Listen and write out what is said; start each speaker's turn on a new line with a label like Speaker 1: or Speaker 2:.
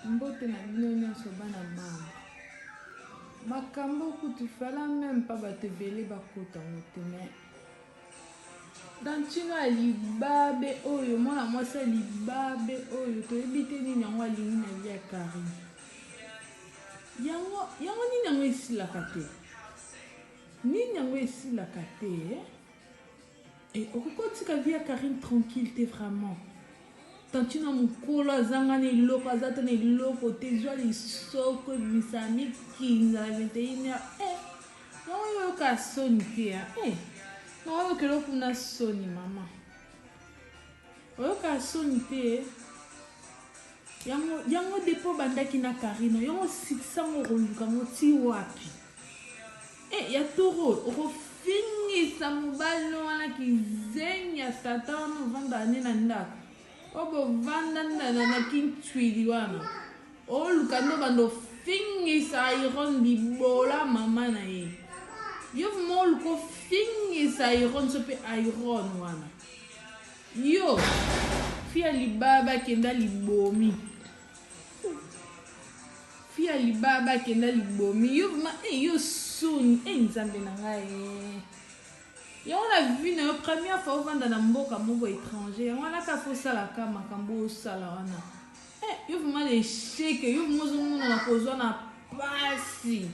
Speaker 1: mbote na bino nyonso bana mama makambo kutu fala même pas batebele bakota mote mais dantinga libabe oyo mwana mwasi libabe oyo toyebi te nini yango alingi na lia Karine yango nini yango esilaka te nini yango esilaka te et okokotika via Karine tranquille te vraiment tantina mukolo azanga na eloko azata na eloko te zwa lisoko ebisami kinza na 21h yango yoka soni te yango yoka eloko na soni mama oyoka soni te yango depo bandaki na Karine yango sikisango okoluka moti wapi ya toro okofingisa mobali wana kizengi ya tata wana ovanda ane na ndako obo vanda na kintwili wana oluka ndo bando fingisa iron libola mama na ye yo mo oluko fingisa iron sope iron wana yo fia libaba kenda libomi yo ma yo soni nzambe na ngai yango na vie na yo première fois ovanda na mboka moko étranger yango alaka fosalaka makambo osala wana yo vraiment l'échec yo mozomona na kozwa na pasi